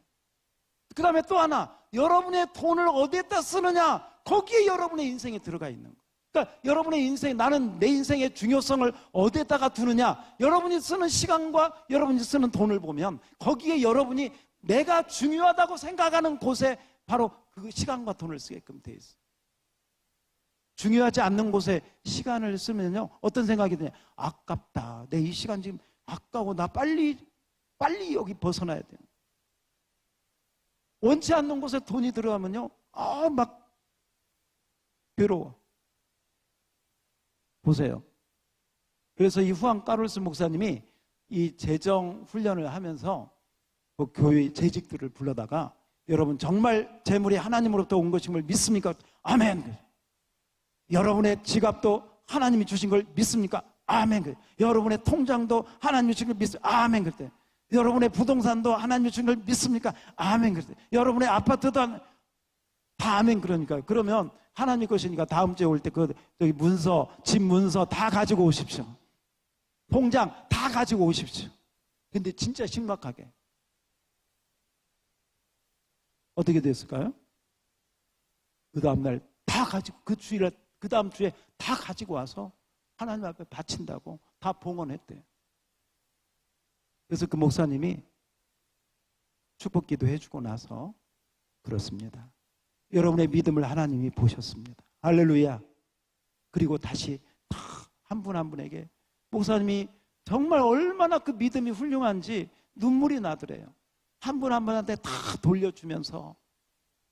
그 다음에 또 하나, 여러분의 돈을 어디에다 쓰느냐, 거기에 여러분의 인생에 들어가 있는 거예요. 그러니까 여러분의 인생, 나는 내 인생의 중요성을 어디에다가 두느냐, 여러분이 쓰는 시간과 여러분이 쓰는 돈을 보면 거기에 여러분이 내가 중요하다고 생각하는 곳에 바로 그 시간과 돈을 쓰게끔 돼 있어요. 중요하지 않는 곳에 시간을 쓰면요, 어떤 생각이 드냐, 아깝다. 내 이 시간 지금 아까워. 나 빨리 여기 벗어나야 돼요. 원치 않는 곳에 돈이 들어가면요, 막 괴로워. 보세요. 그래서 이 후안 까를로스 목사님이 이 재정 훈련을 하면서 그 교회 재직들을 불러다가, 여러분 정말 재물이 하나님으로부터 온 것임을 믿습니까? 아멘. 여러분의 지갑도 하나님이 주신 걸 믿습니까? 아멘. 여러분의 통장도 하나님이 주신 걸 믿습니까? 아멘. 그때 여러분의 부동산도 하나님이 주신 걸 믿습니까? 아멘. 그때 여러분의 아파트도 다 아멘. 그러면 하나님 것이니까 다음 주에 올 때 그 저기 문서, 집 문서 다 가지고 오십시오. 통장 다 가지고 오십시오. 근데 진짜 심각하게 어떻게 됐을까요? 그 다음날 다 가지고, 그 주일에, 그 다음 주에 다 가지고 와서 하나님 앞에 바친다고 다 봉헌했대요. 그래서 그 목사님이 축복기도 해주고 나서 그렇습니다. 여러분의 믿음을 하나님이 보셨습니다. 할렐루야. 그리고 다시 다 한 분 한 분에게, 목사님이 정말 얼마나 그 믿음이 훌륭한지 눈물이 나더래요. 한 분 한 분한테 다 돌려주면서,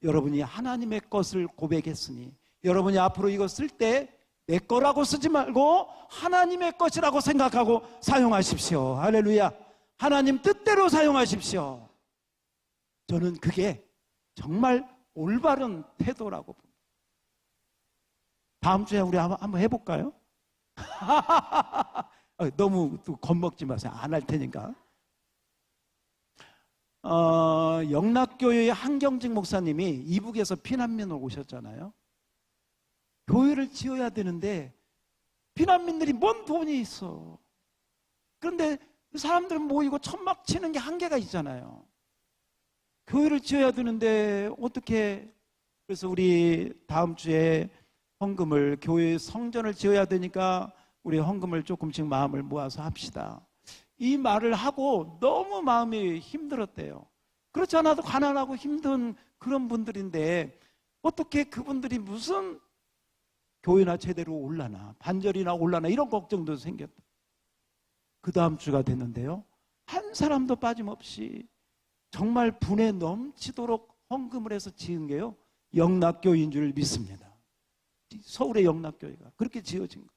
여러분이 하나님의 것을 고백했으니 여러분이 앞으로 이거 쓸 때 내 거라고 쓰지 말고 하나님의 것이라고 생각하고 사용하십시오. 할렐루야. 하나님 뜻대로 사용하십시오. 저는 그게 정말 올바른 태도라고 봅니다. 다음 주에 우리 한번 해볼까요? 너무 또 겁먹지 마세요. 안 할 테니까. 영락교회의 한경직 목사님이 이북에서 피난민으로 오셨잖아요. 교회를 지어야 되는데 피난민들이 뭔 돈이 있어. 그런데 사람들은 모이고 천막 치는 게 한계가 있잖아요. 교회를 지어야 되는데 어떻게, 그래서 우리 다음 주에 헌금을, 교회 성전을 지어야 되니까 우리 헌금을 조금씩 마음을 모아서 합시다. 이 말을 하고 너무 마음이 힘들었대요. 그렇지 않아도 가난하고 힘든 그런 분들인데 어떻게 그분들이 무슨 교회나 제대로 올라나, 반절이나 올라나, 이런 걱정도 생겼다. 그 다음 주가 됐는데요, 한 사람도 빠짐없이 정말 분에 넘치도록 헌금을 해서 지은 게요, 영락교회인 줄 믿습니다. 서울의 영락교회가 그렇게 지어진 거예요.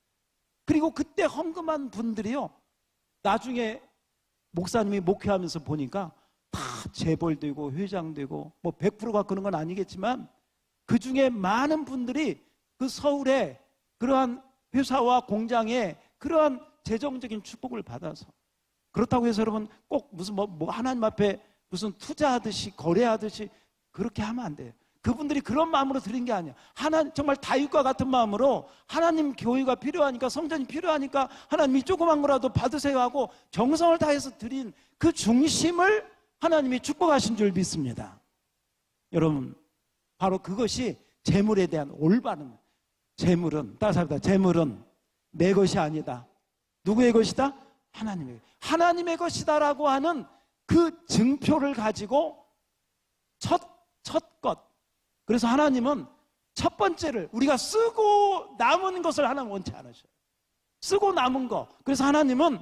그리고 그때 헌금한 분들이요, 나중에 목사님이 목회하면서 보니까 다 재벌되고 회장되고, 뭐 100%가 그런 건 아니겠지만 그 중에 많은 분들이 그 서울의 그러한 회사와 공장에 그러한 재정적인 축복을 받아서, 그렇다고 해서 여러분 꼭 무슨 뭐 하나님 앞에 무슨 투자하듯이 거래하듯이 그렇게 하면 안 돼요. 그분들이 그런 마음으로 드린 게 아니야. 정말 다윗과 같은 마음으로 하나님 교회가 필요하니까, 성전이 필요하니까 하나님이 조그만 거라도 받으세요 하고 정성을 다해서 드린 그 중심을 하나님이 축복하신 줄 믿습니다. 여러분, 바로 그것이 재물에 대한 올바른 재물은 따라합니다. 재물은 내 것이 아니다. 누구의 것이다? 하나님의 것이다라고 하는 그 증표를 가지고 첫 것. 그래서 하나님은 첫 번째를 우리가 쓰고 남은 것을 하나님 원치 않으셔요. 쓰고 남은 거. 그래서 하나님은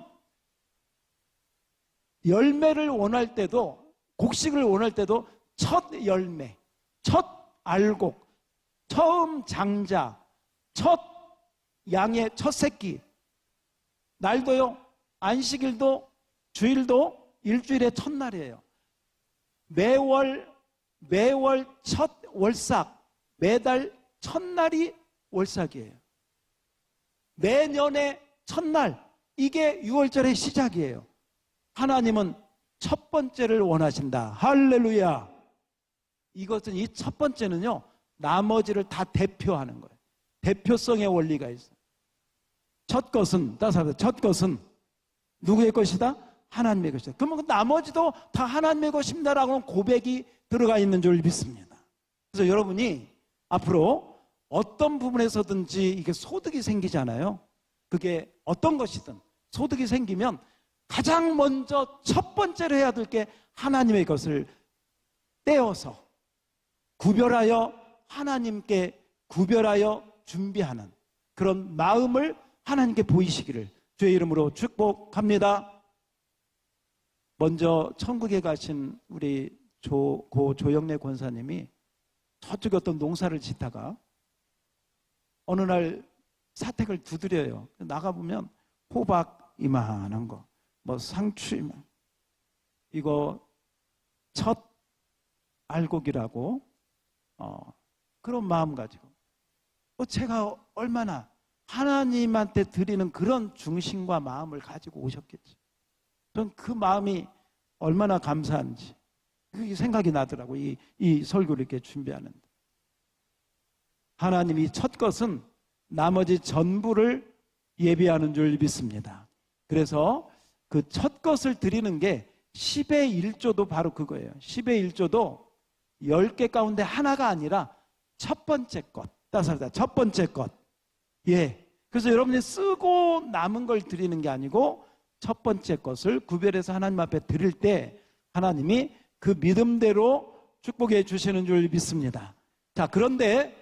열매를 원할 때도, 곡식을 원할 때도 첫 열매, 첫 알곡, 처음 장자, 첫 양의 첫 새끼, 날도요, 안식일도, 주일도 일주일의 첫날이에요. 매월 첫 월삭, 매달 첫날이 월삭이에요. 매년의 첫날, 이게 6월절의 시작이에요. 하나님은 첫 번째를 원하신다. 할렐루야. 이것은 이 첫 번째는요, 나머지를 다 대표하는 거예요. 대표성의 원리가 있어요. 첫 것은, 첫 것은 누구의 것이다? 하나님의 것이다. 그러면 나머지도 다 하나님의 것입니다라고 고백이 들어가 있는 줄 믿습니다. 그래서 여러분이 앞으로 어떤 부분에서든지 이게 소득이 생기잖아요. 그게 어떤 것이든 소득이 생기면 가장 먼저 첫 번째로 해야 될 게 하나님의 것을 떼어서 구별하여 하나님께 구별하여 준비하는 그런 마음을 하나님께 보이시기를 주의 이름으로 축복합니다. 먼저 천국에 가신 우리 고 조영래 권사님이 저쪽에 어떤 농사를 짓다가 어느 날 사택을 두드려요. 나가보면 호박 이만한 거, 뭐 상추 이만, 이거 첫 알곡이라고 그런 마음 가지고 제가 얼마나 하나님한테 드리는 그런 중심과 마음을 가지고 오셨겠지. 전 그 마음이 얼마나 감사한지 그게 생각이 나더라고. 이 설교를 이렇게 준비하는데 하나님이 첫 것은 나머지 전부를 예비하는 줄 믿습니다. 그래서 그 첫 것을 드리는 게 10의 1조도 바로 그거예요. 10의 1조도 10개 가운데 하나가 아니라 첫 번째 것. 따라서 첫 번째 것. 예. 그래서 여러분이 쓰고 남은 걸 드리는 게 아니고 첫 번째 것을 구별해서 하나님 앞에 드릴 때 하나님이 그 믿음대로 축복해 주시는 줄 믿습니다. 자, 그런데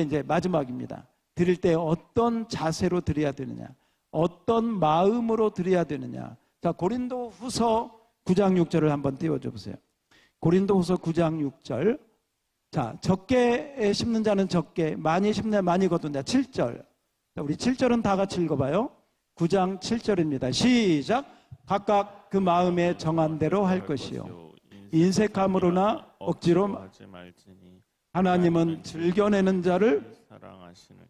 이제 마지막입니다. 드릴 때 어떤 자세로 드려야 되느냐, 어떤 마음으로 드려야 되느냐. 자, 고린도후서 9장 6절을 한번 띄워줘 보세요. 고린도후서 9장 6절. 자, 적게 심는 자는 적게, 많이 심는 자는 많이 거둔 자. 7절. 자, 우리 7절은 다 같이 읽어봐요. 9장 7절입니다. 시작. 각각 그 마음에 정한 대로 할 것이요 인색함으로나 억지로 하지 말지니 하나님은 즐겨내는 자를 사랑하시느니라.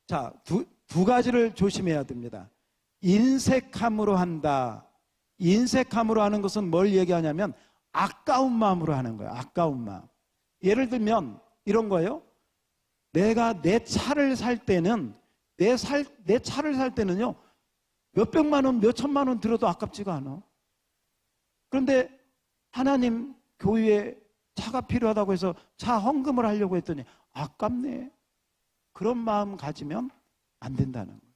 자, 두 가지를 조심해야 됩니다. 인색함으로 한다. 인색함으로 하는 것은 뭘 얘기하냐면 아까운 마음으로 하는 거예요. 아까운 마음. 예를 들면 이런 거예요. 내가 내 차를 살 때는 내 차를 살 때는요, 몇백만 원, 몇천만 원 들어도 아깝지가 않아. 그런데 하나님 교회에 차가 필요하다고 해서 차 헌금을 하려고 했더니 아깝네. 그런 마음 가지면 안 된다는 거예요.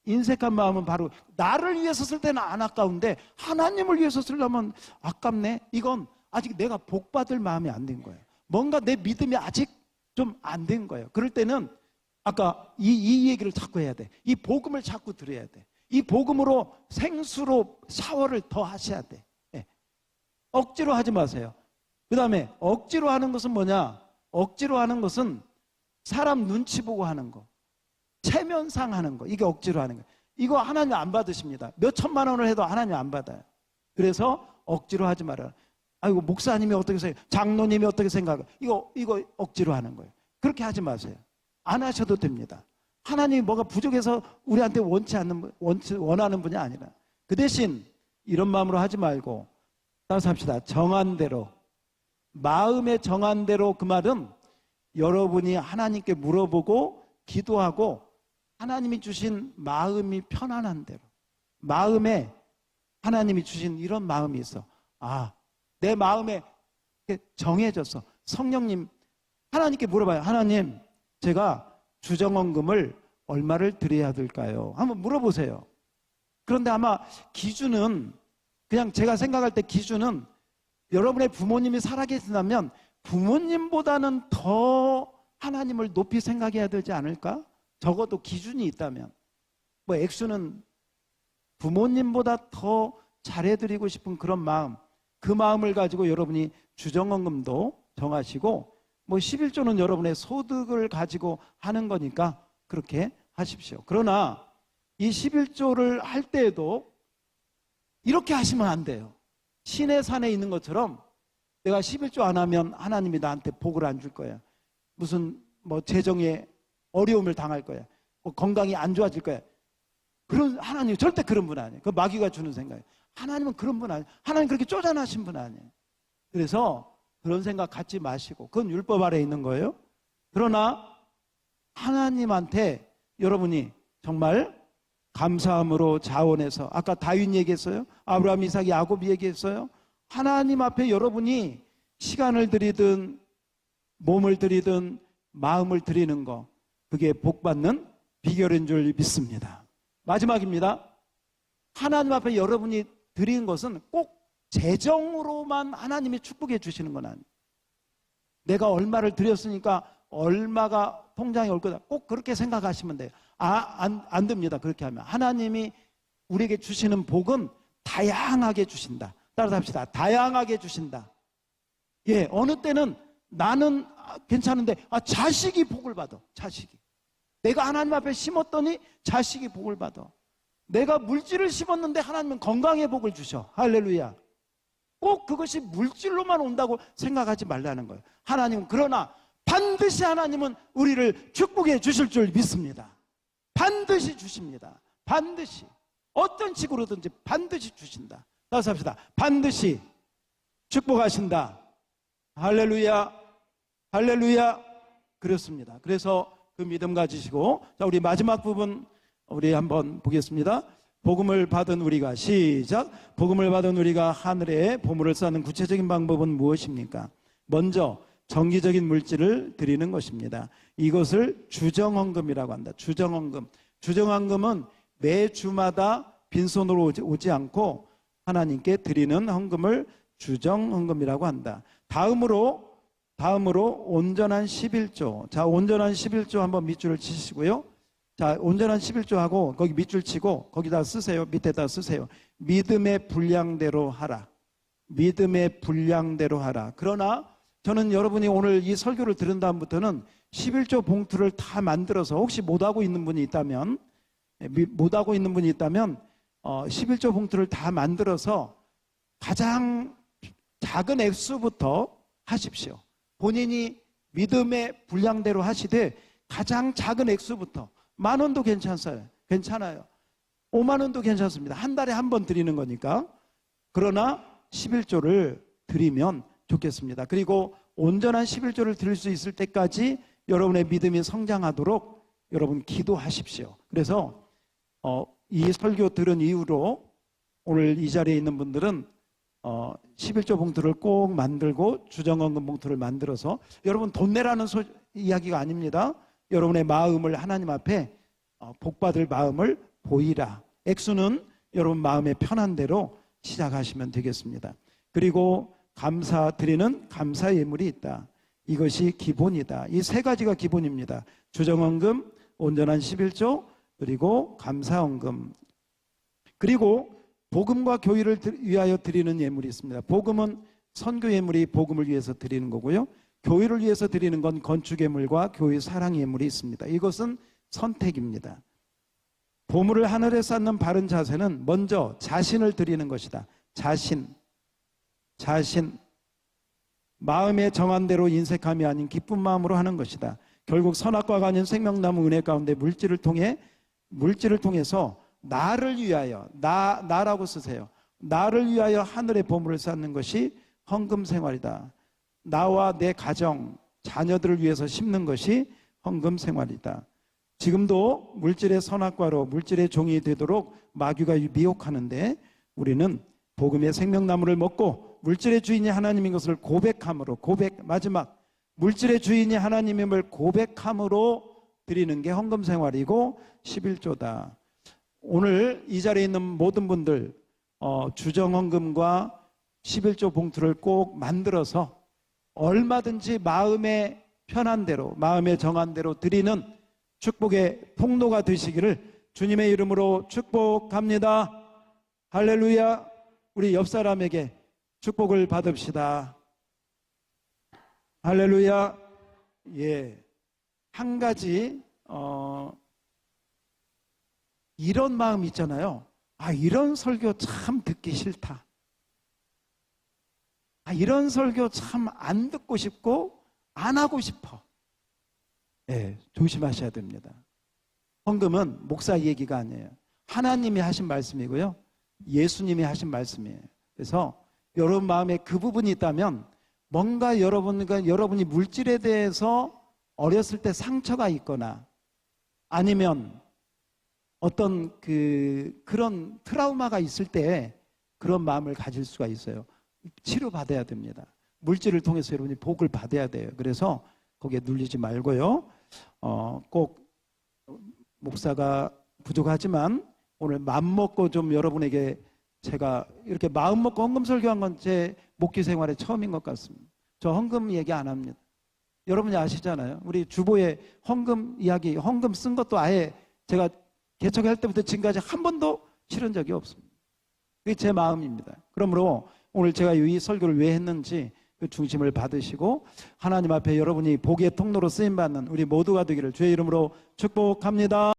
인색한 마음은 바로 나를 위해서 쓸 때는 안 아까운데 하나님을 위해서 쓰려면 아깝네. 이건 아직 내가 복받을 마음이 안 된 거예요. 뭔가 내 믿음이 아직 좀 안 된 거예요. 그럴 때는 아까 이 얘기를 자꾸 해야 돼. 이 복음을 자꾸 들어야 돼. 이 복음으로 생수로 샤워를 더 하셔야 돼. 네. 억지로 하지 마세요. 그 다음에 억지로 하는 것은 뭐냐? 억지로 하는 것은 사람 눈치 보고 하는 거, 체면상 하는 거, 이게 억지로 하는 거. 이거 하나님 안 받으십니다. 몇 천만 원을 해도 하나님 안 받아요. 그래서 억지로 하지 말아요. 아이고, 목사님이 어떻게 생각해요? 장로님이 어떻게 생각해요? 이거 억지로 하는 거예요. 그렇게 하지 마세요. 안 하셔도 됩니다. 하나님이 뭐가 부족해서 우리한테 원하는 분이 아니라 그 대신 이런 마음으로 하지 말고 따라서 합시다. 정한 대로, 마음에 정한 대로. 그 말은 여러분이 하나님께 물어보고 기도하고 하나님이 주신 마음이 편안한 대로, 마음에 하나님이 주신 이런 마음이 있어. 아, 내 마음에 정해져서 성령님 하나님께 물어봐요. 하나님, 제가 주정헌금을 얼마를 드려야 될까요? 한번 물어보세요. 그런데 아마 기준은, 그냥 제가 생각할 때 기준은, 여러분의 부모님이 살아계신다면 부모님보다는 더 하나님을 높이 생각해야 되지 않을까? 적어도 기준이 있다면. 뭐 액수는 부모님보다 더 잘해드리고 싶은 그런 마음, 그 마음을 가지고 여러분이 주정헌금도 정하시고, 뭐 11조는 여러분의 소득을 가지고 하는 거니까 그렇게 하십시오. 그러나 이 11조를 할 때에도 이렇게 하시면 안 돼요. 신의 산에 있는 것처럼 내가 11조 안 하면 하나님이 나한테 복을 안 줄 거야. 무슨 뭐 재정에 어려움을 당할 거야. 뭐 건강이 안 좋아질 거야. 그런 하나님 절대 그런 분 아니에요. 그 마귀가 주는 생각이에요. 하나님은 그런 분 아니에요. 하나님 그렇게 쪼잔하신 분 아니에요. 그래서 그런 생각 갖지 마시고, 그건 율법 아래에 있는 거예요. 그러나 하나님한테 여러분이 정말 감사함으로 자원해서, 아까 다윗 얘기했어요. 아브라함, 이삭, 야곱 얘기했어요. 하나님 앞에 여러분이 시간을 드리든 몸을 드리든 마음을 드리는 거, 그게 복받는 비결인 줄 믿습니다. 마지막입니다. 하나님 앞에 여러분이 드리는 것은 꼭 재정으로만 하나님이 축복해 주시는 건 아니에요. 내가 얼마를 드렸으니까 얼마가 통장에 올 거다. 꼭 그렇게 생각하시면 돼요. 안 됩니다. 그렇게 하면. 하나님이 우리에게 주시는 복은 다양하게 주신다. 따라서 합시다. 다양하게 주신다. 예, 어느 때는 나는 괜찮은데 자식이 복을 받아. 자식이. 내가 하나님 앞에 심었더니 자식이 복을 받아. 내가 물질을 심었는데 하나님은 건강의 복을 주셔. 할렐루야. 꼭 그것이 물질로만 온다고 생각하지 말라는 거예요. 하나님은, 그러나 반드시 하나님은 우리를 축복해 주실 줄 믿습니다. 반드시 주십니다. 반드시. 어떤 식으로든지 반드시 주신다. 따라서 합시다. 반드시 축복하신다. 할렐루야. 할렐루야. 그렇습니다. 그래서 그 믿음 가지시고, 자, 우리 마지막 부분 우리 한번 보겠습니다. 복음을 받은 우리가, 시작. 복음을 받은 우리가 하늘에 보물을 쌓는 구체적인 방법은 무엇입니까? 먼저 정기적인 물질을 드리는 것입니다. 이것을 주정헌금이라고 한다. 주정헌금. 주정헌금은 매주마다 빈손으로 오지 않고 하나님께 드리는 헌금을 주정헌금이라고 한다. 다음으로 온전한 11조. 자, 온전한 11조 한번 밑줄을 치시고요. 자, 온전한 11조 하고 거기 밑줄 치고 거기다 쓰세요. 밑에다 쓰세요. 믿음의 분량대로 하라. 믿음의 분량대로 하라. 그러나 저는 여러분이 오늘 이 설교를 들은 다음부터는 11조 봉투를 다 만들어서, 혹시 못하고 있는 분이 있다면 11조 봉투를 다 만들어서 가장 작은 액수부터 하십시오. 본인이 믿음의 분량대로 하시되 가장 작은 액수부터, 10,000원도 괜찮아요. 50,000원도 괜찮습니다. 한 달에 한 번 드리는 거니까. 그러나 11조를 드리면 좋겠습니다. 그리고 온전한 11조를 드릴 수 있을 때까지 여러분의 믿음이 성장하도록 여러분 기도하십시오. 그래서 이 설교 들은 이후로 오늘 이 자리에 있는 분들은 11조 봉투를 꼭 만들고 주정헌금 봉투를 만들어서, 여러분 돈 내라는 이야기가 아닙니다. 여러분의 마음을 하나님 앞에 복받을 마음을 보이라. 액수는 여러분 마음에 편한 대로 시작하시면 되겠습니다. 그리고 감사드리는 감사 예물이 있다. 이것이 기본이다. 이 세 가지가 기본입니다. 주정헌금, 온전한 11조, 그리고 감사헌금. 그리고 복음과 교회를 위하여 드리는 예물이 있습니다. 복음은 선교 예물이 복음을 위해서 드리는 거고요. 교회를 위해서 드리는 건 건축 예물과 교회 사랑 예물이 있습니다. 이것은 선택입니다. 보물을 하늘에 쌓는 바른 자세는 먼저 자신을 드리는 것이다. 자신. 마음에 정한 대로 인색함이 아닌 기쁜 마음으로 하는 것이다. 결국 선악과가 아닌 생명나무 은혜 가운데 물질을 통해서 나를 위하여, 나라고 쓰세요. 나를 위하여 하늘의 보물을 쌓는 것이 헌금 생활이다. 나와 내 가정, 자녀들을 위해서 심는 것이 헌금 생활이다. 지금도 물질의 선악과로 물질의 종이 되도록 마귀가 미혹하는데, 우리는 복음의 생명나무를 먹고 물질의 주인이 하나님인 것을 고백함으로, 마지막 물질의 주인이 하나님임을 고백함으로 드리는 게 헌금 생활이고 11조다. 오늘 이 자리에 있는 모든 분들 주정 헌금과 11조 봉투를 꼭 만들어서 얼마든지 마음의 편한 대로, 마음의 정한 대로 드리는 축복의 통로가 되시기를 주님의 이름으로 축복합니다. 할렐루야. 우리 옆 사람에게 축복을 받읍시다. 할렐루야. 예. 한 가지 이런 마음 있잖아요. 이런 설교 참 듣기 싫다. 이런 설교 참 안 듣고 싶고 안 하고 싶어. 예, 조심하셔야 됩니다. 헌금은 목사 얘기가 아니에요. 하나님이 하신 말씀이고요. 예수님이 하신 말씀이에요. 그래서 여러분 마음에 그 부분이 있다면 뭔가 여러분이 물질에 대해서 어렸을 때 상처가 있거나 아니면 어떤 그런 트라우마가 있을 때 그런 마음을 가질 수가 있어요. 치료받아야 됩니다. 물질을 통해서 여러분이 복을 받아야 돼요. 그래서 거기에 눌리지 말고요. 꼭 목사가 부족하지만 오늘 마음먹고 좀 여러분에게 제가 이렇게 마음먹고 헌금 설교한 건 제 목회 생활의 처음인 것 같습니다. 저 헌금 얘기 안 합니다. 여러분이 아시잖아요. 우리 주보에 헌금 이야기, 헌금 쓴 것도 아예 제가 개척할 때부터 지금까지 한 번도 치른 적이 없습니다. 그게 제 마음입니다. 그러므로 오늘 제가 이 설교를 왜 했는지 그 중심을 받으시고 하나님 앞에 여러분이 복의 통로로 쓰임받는 우리 모두가 되기를 주의 이름으로 축복합니다.